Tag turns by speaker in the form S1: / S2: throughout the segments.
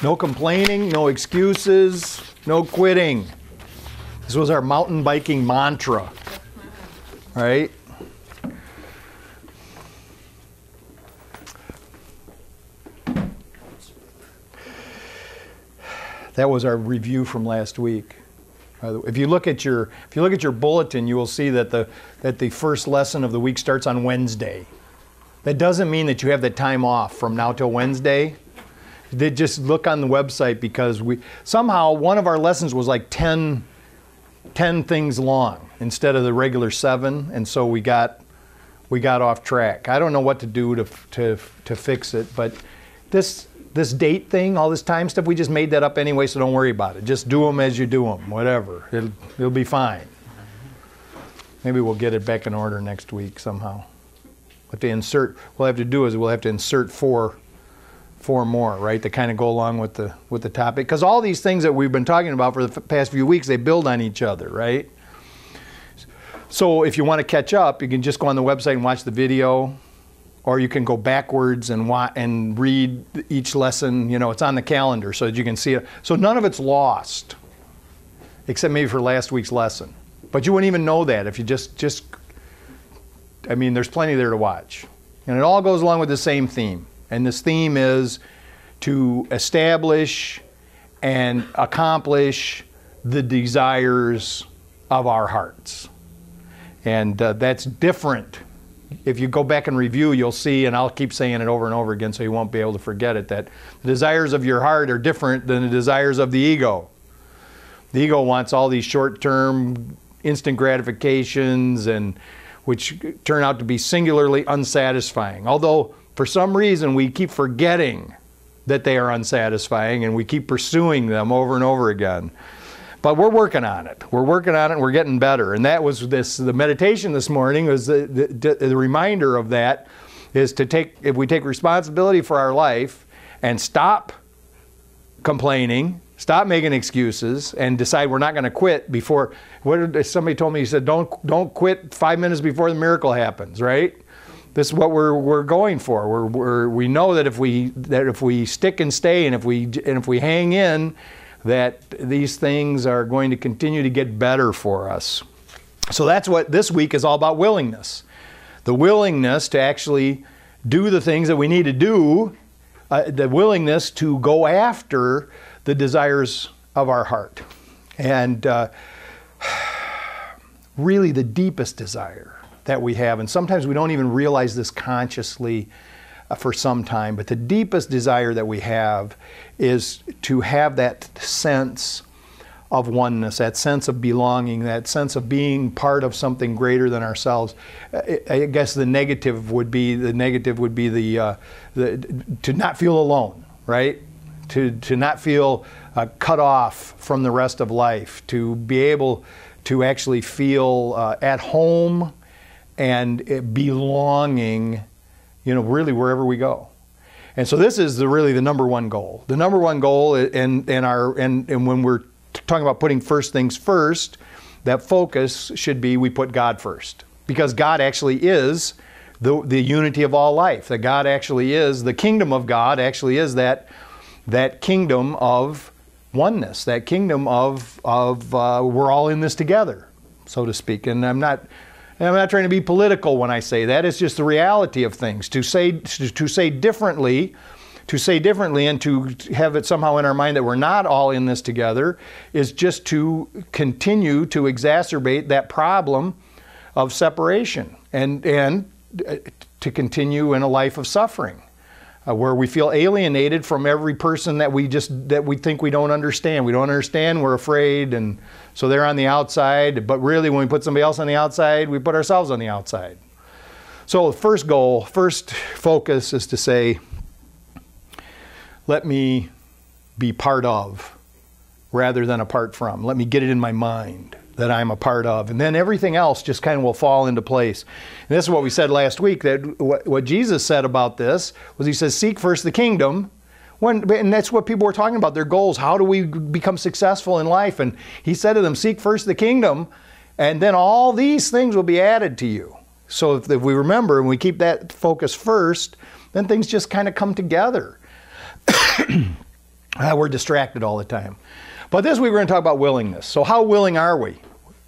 S1: No complaining, no excuses, no quitting. This was our mountain biking mantra, right? That was our review from last week. If you look at your bulletin, you will see that the first lesson of the week starts on Wednesday. That doesn't mean that you have the time off from now till Wednesday. They just look on the website, because somehow one of our lessons was like 10 things long instead of the regular 7, and so we got off track. I don't know what to do to fix it, but this date thing, all this time stuff, we just made that up anyway, so don't worry about it. Just do them as you do them, whatever. It'll be fine. Maybe we'll get it back in order next week somehow. What we'll have to do is we'll have to insert four more, right, to kind of go along with the topic. Because all these things that we've been talking about for the past few weeks, they build on each other, right? So if you want to catch up, you can just go on the website and watch the video, or you can go backwards and read each lesson. You know, it's on the calendar so that you can see it. So none of it's lost, except maybe for last week's lesson. But you wouldn't even know that if you just I mean, there's plenty there to watch. And it all goes along with the same theme. And this theme is to establish and accomplish the desires of our hearts. And that's different. If you go back and review, you'll see, and I'll keep saying it over and over again so you won't be able to forget it, that the desires of your heart are different than the desires of the ego. The ego wants all these short-term, instant gratifications, and which turn out to be singularly unsatisfying. Although, for some reason, we keep forgetting that they are unsatisfying, and we keep pursuing them over and over again. But we're working on it. We're working on it, and we're getting better. And that was the meditation this morning was the reminder of that, is to if we take responsibility for our life and stop complaining, stop making excuses, and decide we're not going to quit before. Somebody told me, he said, don't quit 5 minutes before the miracle happens, right? This is what we're going for. We know that if we stick and stay, and if we hang in, that these things are going to continue to get better for us. So that's what this week is all about: willingness. The willingness to actually do the things that we need to do, the willingness to go after the desires of our heart. And really the deepest desire that we have, and sometimes we don't even realize this consciously for some time, but the deepest desire that we have is to have that sense of oneness, that sense of belonging, that sense of being part of something greater than ourselves. I guess the negative would be the to not feel alone, right? To not feel cut off from the rest of life, to be able to actually feel at home and belonging, you know, really wherever we go. And so this is really the number one goal. The number one goal, and when we're talking about putting first things first, that focus should be we put God first. Because God actually is the unity of all life. That God actually is, the kingdom of God actually is that kingdom of oneness, that kingdom of we're all in this together, so to speak. And I'm not trying to be political when I say that. It's just the reality of things. To say differently, and to have it somehow in our mind that we're not all in this together is just to continue to exacerbate that problem of separation and to continue in a life of suffering. Where we feel alienated from every person that we think we don't understand. We don't understand, we're afraid, and so they're on the outside. But really, when we put somebody else on the outside, we put ourselves on the outside. So the first goal, first focus is to say, let me be part of rather than apart from. Let me get it in my mind that I'm a part of. And then everything else just kind of will fall into place. And this is what we said last week, that what Jesus said about this was, he says, seek first the kingdom. And that's what people were talking about, their goals. How do we become successful in life? And he said to them, seek first the kingdom, and then all these things will be added to you. So if we remember and we keep that focus first, then things just kind of come together. We're distracted all the time. But this week we're going to talk about willingness. So how willing are we?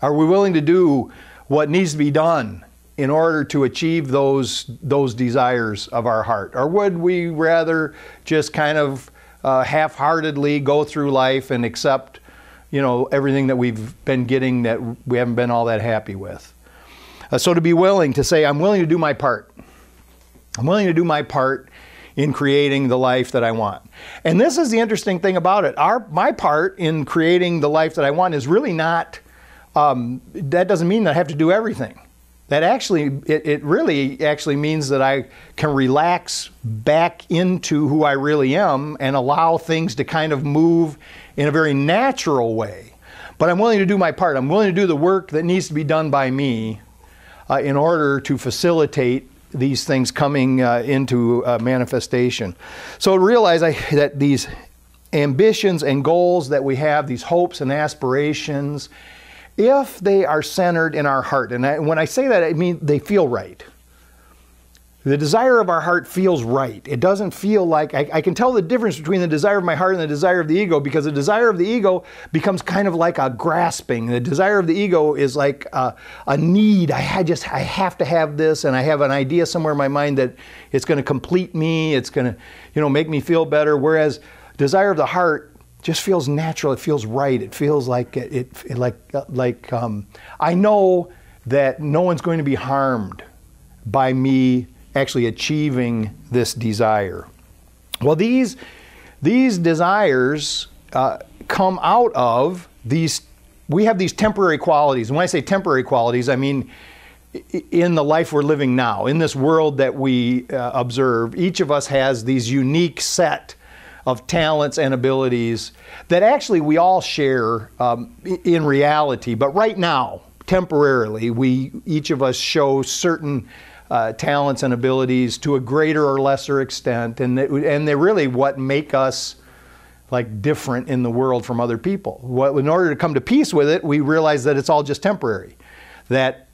S1: Are we willing to do what needs to be done in order to achieve those desires of our heart? Or would we rather just kind of half-heartedly go through life and accept, everything that we've been getting that we haven't been all that happy with? So to be willing to say, I'm willing to do my part. I'm willing to do my part in creating the life that I want. And this is the interesting thing about it. My part in creating the life that I want is really not, that doesn't mean that I have to do everything. That actually, it really actually means that I can relax back into who I really am and allow things to kind of move in a very natural way. But I'm willing to do my part. I'm willing to do the work that needs to be done by me in order to facilitate these things coming into manifestation. So realize that these ambitions and goals that we have, these hopes and aspirations, if they are centered in our heart, and when I say that, I mean they feel right. The desire of our heart feels right. It doesn't feel like, I can tell the difference between the desire of my heart and the desire of the ego, because the desire of the ego becomes kind of like a grasping. The desire of the ego is like a need. I have to have this, and I have an idea somewhere in my mind that it's going to complete me, it's going to, make me feel better. Whereas desire of the heart just feels natural. It feels right. It feels like I know that no one's going to be harmed by me actually achieving this desire. Well, these desires come out of these. We have these temporary qualities, and when I say temporary qualities, I mean in the life we're living now, in this world that we observe. Each of us has these unique set of talents and abilities that actually we all share in reality. But right now, temporarily, each of us show certain talents and abilities to a greater or lesser extent, and they're really what make us like different in the world from other people. In order to come to peace with it, we realize that it's all just temporary, that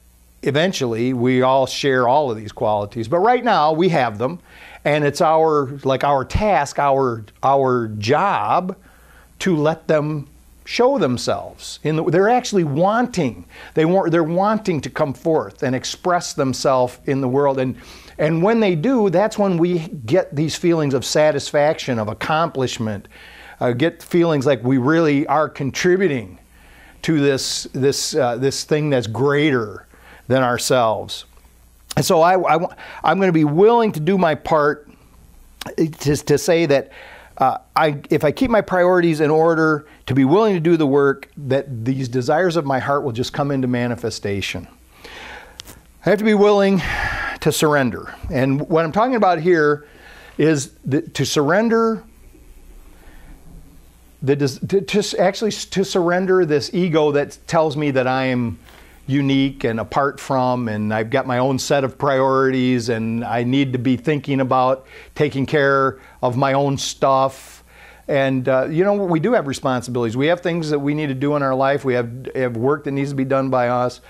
S1: eventually we all share all of these qualities. But right now we have them, and it's our task, our job to let them show themselves. They're actually wanting. They're wanting to come forth and express themselves in the world. And when they do, that's when we get these feelings of satisfaction, of accomplishment, get feelings like we really are contributing to this thing that's greater than ourselves. And so I'm going to be willing to do my part to say that if I keep my priorities in order, to be willing to do the work, that these desires of my heart will just come into manifestation. I have to be willing to surrender. And what I'm talking about here is to surrender, to surrender this ego that tells me that I am unique and apart from, and I've got my own set of priorities, and I need to be thinking about taking care of my own stuff. And we do have responsibilities. We have things that we need to do in our life. We have work that needs to be done by us.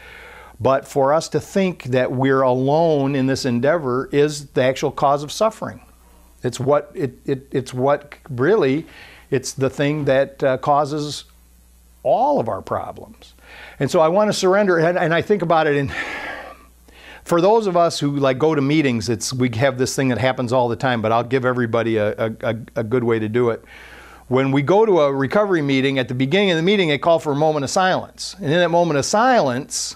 S1: But for us to think that we're alone in this endeavor is the actual cause of suffering. It's it's the thing that causes all of our problems. And so I want to surrender, and I think about it, and for those of us who go to meetings, we have this thing that happens all the time, but I'll give everybody a good way to do it. When we go to a recovery meeting, at the beginning of the meeting, they call for a moment of silence. And in that moment of silence,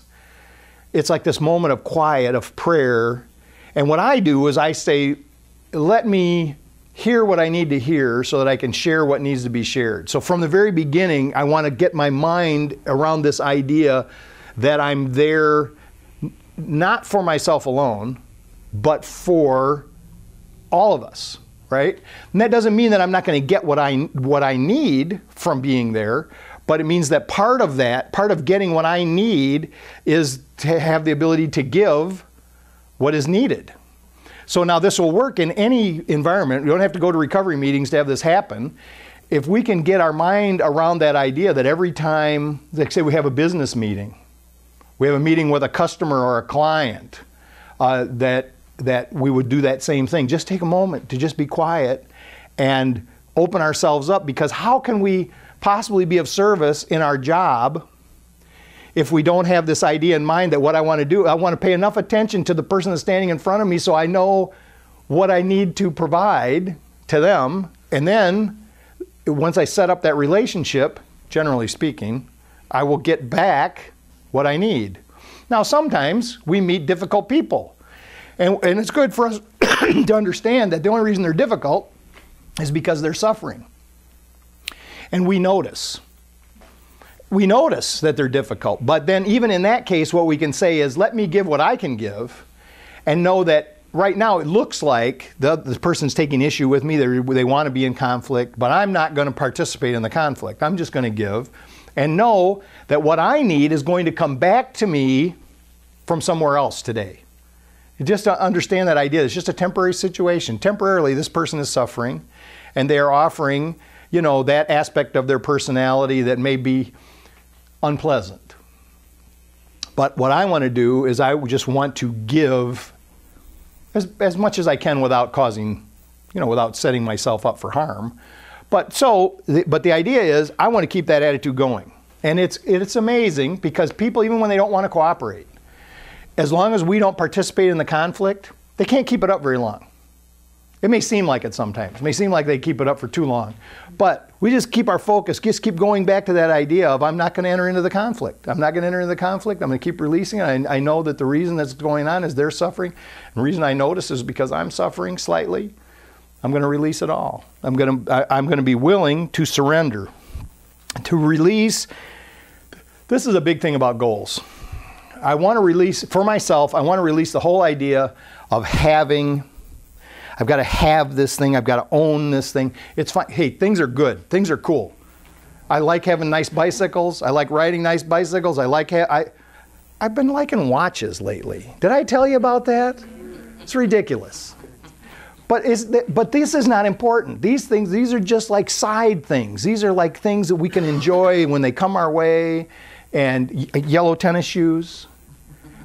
S1: it's like this moment of quiet, of prayer. And what I do is I say, let me hear what I need to hear so that I can share what needs to be shared. So from the very beginning, I want to get my mind around this idea that I'm there not for myself alone, but for all of us, right? And that doesn't mean that I'm not going to get what I need from being there, but it means that part of getting what I need is to have the ability to give what is needed. So now this will work in any environment. We don't have to go to recovery meetings to have this happen. If we can get our mind around that idea that every time, like say we have a business meeting, we have a meeting with a customer or a client, that we would do that same thing. Just take a moment to just be quiet and open ourselves up, because how can we possibly be of service in our job if we don't have this idea in mind that what I want to do, I want to pay enough attention to the person that's standing in front of me so I know what I need to provide to them. And then once I set up that relationship, generally speaking, I will get back what I need. Now, sometimes we meet difficult people. And it's good for us to understand that the only reason they're difficult is because they're suffering. And we notice. We notice that they're difficult. But then even in that case, what we can say is, let me give what I can give and know that right now it looks like the person's taking issue with me. They want to be in conflict, but I'm not going to participate in the conflict. I'm just going to give and know that what I need is going to come back to me from somewhere else today. Just to understand that idea, it's just a temporary situation. Temporarily, this person is suffering, and they are offering, that aspect of their personality that may be unpleasant. But what I want to do is I just want to give as much as I can without causing, without setting myself up for harm. But the idea is I want to keep that attitude going. And it's amazing because people, even when they don't want to cooperate, as long as we don't participate in the conflict, they can't keep it up very long. It may seem like it sometimes. It may seem like they keep it up for too long. But we just keep our focus, just keep going back to that idea of I'm not going to enter into the conflict. I'm not going to enter into the conflict. I'm going to keep releasing it. I know that the reason that's going on is they're suffering. And the reason I notice is because I'm suffering slightly. I'm going to release it all. I'm going to be willing to surrender, to release. This is a big thing about goals. I want to release, for myself, I want to release the whole idea of having. I've got to have this thing. I've got to own this thing. It's fine. Hey, things are good. Things are cool. I like having nice bicycles. I like riding nice bicycles. I've been liking watches lately. Did I tell you about that? It's ridiculous. But this is not important. These are just like side things. These are like things that we can enjoy when they come our way. And yellow tennis shoes.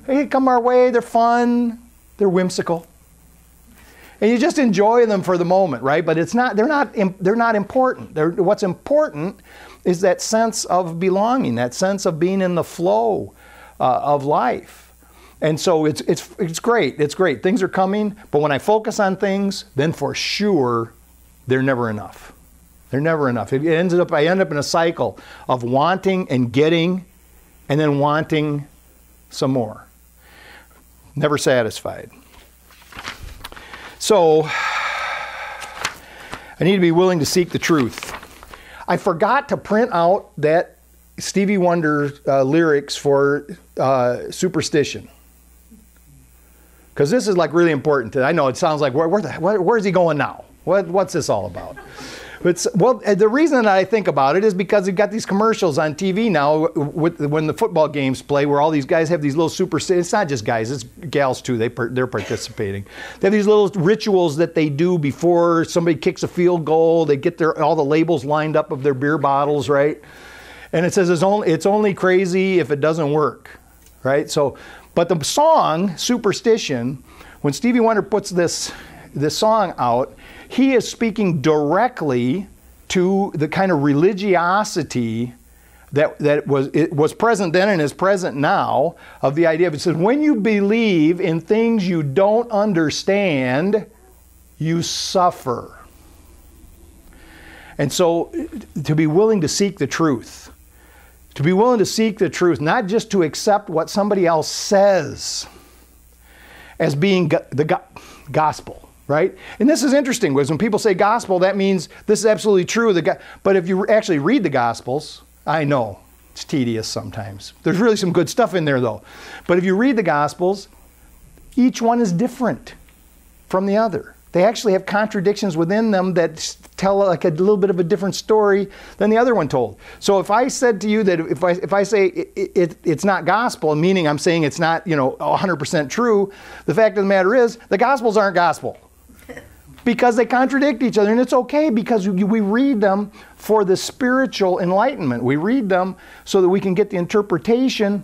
S1: They come our way. They're fun. They're whimsical. And you just enjoy them for the moment, right? But they're not important. What's important is that sense of belonging, that sense of being in the flow of life. And so it's great. It's great. Things are coming, but when I focus on things, then for sure they're never enough. They're never enough. I end up in a cycle of wanting and getting, and then wanting some more. Never satisfied. So, I need to be willing to seek the truth. I forgot to print out that Stevie Wonder lyrics for Superstition. Because this is like really important. I know it sounds like, where's he going now? What's this all about? The reason that I think about it is because you've got these commercials on TV now when the football games play where all these guys have these little superstitions. It's not just guys, it's gals too. They're participating. They have these little rituals that they do before somebody kicks a field goal. They get all the labels lined up of their beer bottles, right? And it says it's only crazy if it doesn't work, right? But the song, Superstition, when Stevie Wonder puts this song out, he is speaking directly to the kind of religiosity that was present then and is present now of the idea of, it says, when you believe in things you don't understand, you suffer. And so to be willing to seek the truth, not just to accept what somebody else says as being the gospel. Right? And this is interesting, because when people say gospel, that means this is absolutely true. But if you actually read the Gospels, I know it's tedious sometimes. There's really some good stuff in there, though. But if you read the Gospels, each one is different from the other. They actually have contradictions within them that tell like a little bit of a different story than the other one told. So if I said to you that if I say it's not gospel, meaning I'm saying it's not 100% true, the fact of the matter is the Gospels aren't gospel. Because they contradict each other, and it's okay because we read them for the spiritual enlightenment. We read them so that we can get the interpretation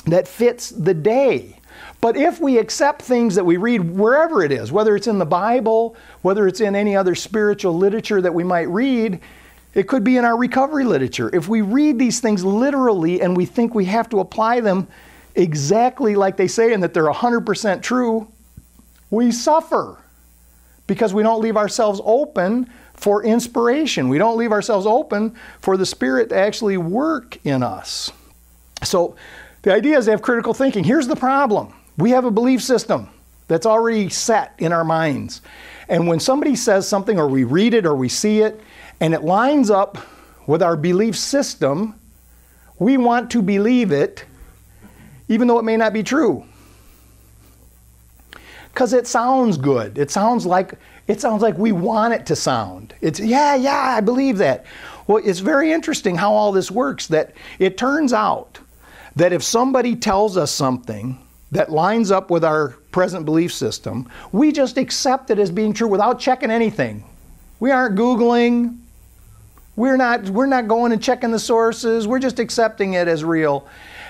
S1: that fits the day. But if we accept things that we read wherever it is, whether it's in the Bible, whether it's in any other spiritual literature that we might read, it could be in our recovery literature. If we read these things literally and we think we have to apply them exactly like they say and that they're 100% true, we suffer because we don't leave ourselves open for inspiration. We don't leave ourselves open for the Spirit to actually work in us. So the idea is to have critical thinking. Here's the problem. We have a belief system that's already set in our minds. And when somebody says something or we read it or we see it and it lines up with our belief system, we want to believe it even though it may not be true. Because it sounds good. It sounds like we want it to sound. It's, yeah, I believe that. Well, it's very interesting how all this works, that it turns out that if somebody tells us something that lines up with our present belief system, we just accept it as being true without checking anything. We aren't Googling. We're not going and checking the sources. We're just accepting it as real.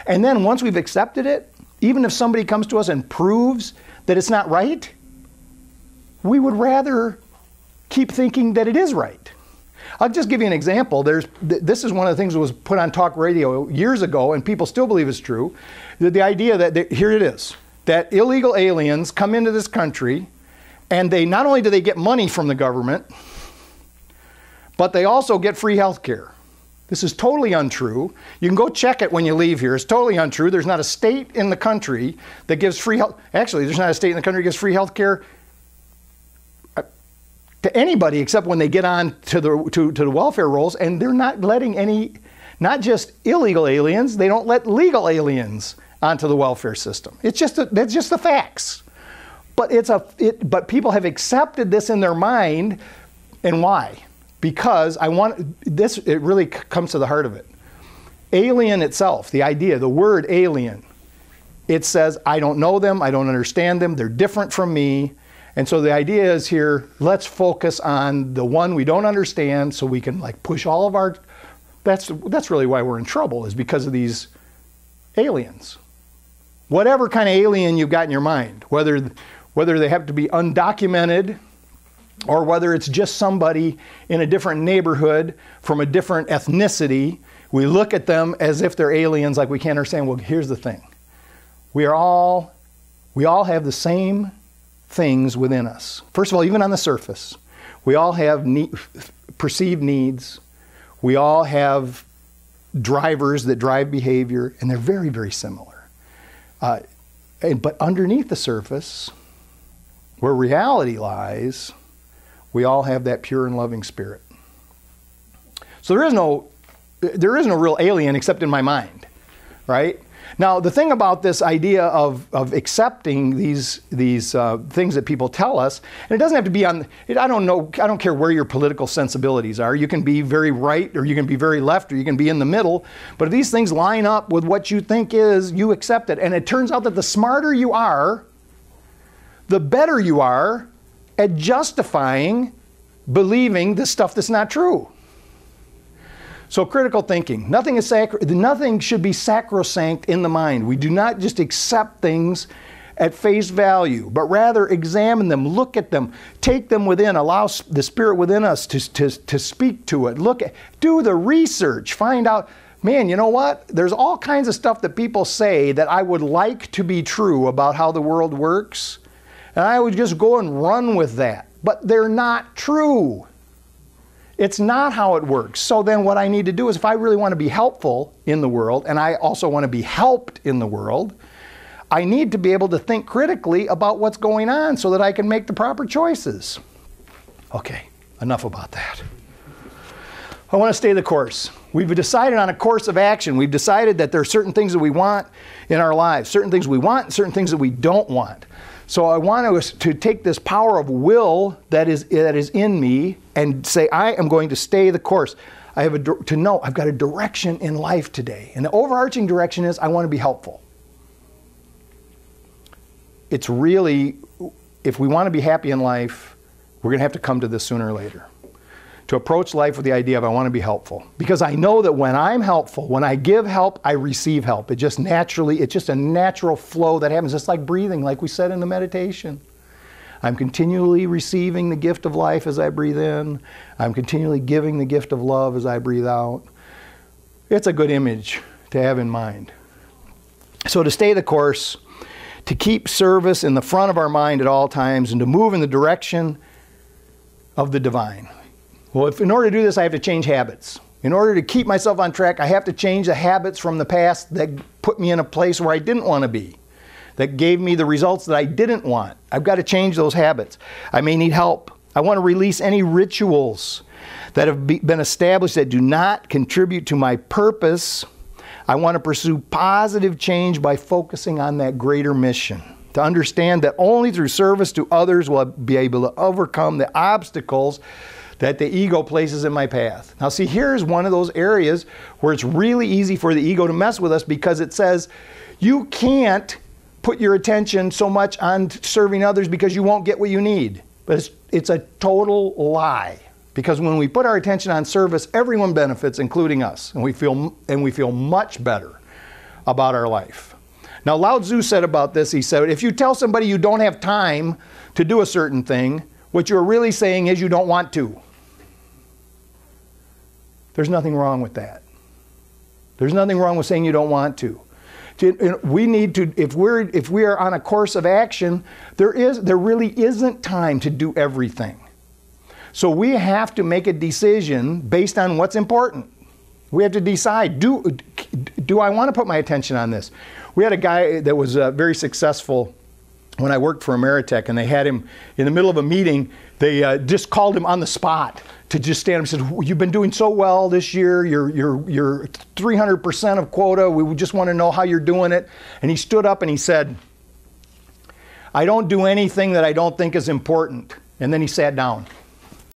S1: And then once we've accepted it, even if somebody comes to us and proves that it's not right, we would rather keep thinking that it is right. I'll just give you an example. This is one of the things that was put on talk radio years ago, and people still believe it's true. The idea that, here it is, that illegal aliens come into this country, and they not only do they get money from the government, but they also get free health care. This is totally untrue. You can go check it when you leave here. It's totally untrue. There's not a state in the country that gives free health. Actually, there's not a state in the country that gives free health care to anybody except when they get on to the welfare rolls, and they're not letting any, not just illegal aliens, they don't let legal aliens onto the welfare system. It's just that's just the facts. But but people have accepted this in their mind, and why? Because it really comes to the heart of it. Alien itself, the idea, the word alien, it says, I don't know them, I don't understand them, they're different from me. And so the idea is here, let's focus on the one we don't understand so we can like push all of our, that's really why we're in trouble, is because of these aliens. Whatever kind of alien you've got in your mind, whether they have to be undocumented, or whether it's just somebody in a different neighborhood from a different ethnicity, we look at them as if they're aliens, like we can't understand. Well, here's the thing. We all have the same things within us. First of all, even on the surface, we all have perceived needs. We all have drivers that drive behavior, and they're very, very similar. But underneath the surface, where reality lies, we all have that pure and loving spirit. So there is no real alien except in my mind, right? Now, the thing about this idea of accepting these things that people tell us, and it doesn't have to be on, I don't care where your political sensibilities are. You can be very right, or you can be very left, or you can be in the middle. But if these things line up with what you think is, you accept it. And it turns out that the smarter you are, the better you are at justifying believing the stuff that's not true. So critical thinking. Nothing should be sacrosanct in the mind. We do not just accept things at face value, but rather examine them, look at them, take them within, allow the Spirit within us to speak to it. Do the research, find out, man, you know what? There's all kinds of stuff that people say that I would like to be true about how the world works. And I would just go and run with that. But they're not true. It's not how it works. So then what I need to do is, if I really want to be helpful in the world, and I also want to be helped in the world, I need to be able to think critically about what's going on so that I can make the proper choices. Okay, enough about that. I want to stay the course. We've decided on a course of action. We've decided that there are certain things that we want in our lives, certain things we want, and certain things that we don't want. So I want to take this power of will that is in me and say, I am going to stay the course. I have to know I've got a direction in life today. And the overarching direction is I want to be helpful. It's really, if we want to be happy in life, we're going to have to come to this sooner or later. to approach life with the idea of I want to be helpful. Because I know that when I'm helpful, when I give help, I receive help. It just naturally, it's just a natural flow that happens, just like breathing, like we said in the meditation. I'm continually receiving the gift of life as I breathe in. I'm continually giving the gift of love as I breathe out. It's a good image to have in mind. So to stay the course, to keep service in the front of our mind at all times, and to move in the direction of the divine. Well, in order to do this, I have to change habits. In order to keep myself on track, I have to change the habits from the past that put me in a place where I didn't want to be, that gave me the results that I didn't want. I've got to change those habits. I may need help. I want to release any rituals that have been established that do not contribute to my purpose. I want to pursue positive change by focusing on that greater mission. To understand that only through service to others will I be able to overcome the obstacles that the ego places in my path. Now see, here's one of those areas where it's really easy for the ego to mess with us, because it says you can't put your attention so much on serving others because you won't get what you need. But it's a total lie. Because when we put our attention on service, everyone benefits, including us. And we feel much better about our life. Now Lao Tzu said about this, he said, if you tell somebody you don't have time to do a certain thing, what you're really saying is you don't want to. There's nothing wrong with that. There's nothing wrong with saying you don't want to. We need to, if we are on a course of action, there really isn't time to do everything. So we have to make a decision based on what's important. We have to decide, do I want to put my attention on this? We had a guy that was very successful when I worked for Ameritech, and they had him in the middle of a meeting. They just called him on the spot to just stand up and said, you've been doing so well this year, you're 300% of quota, we just want to know how you're doing it. And he stood up and he said, I don't do anything that I don't think is important. And then he sat down.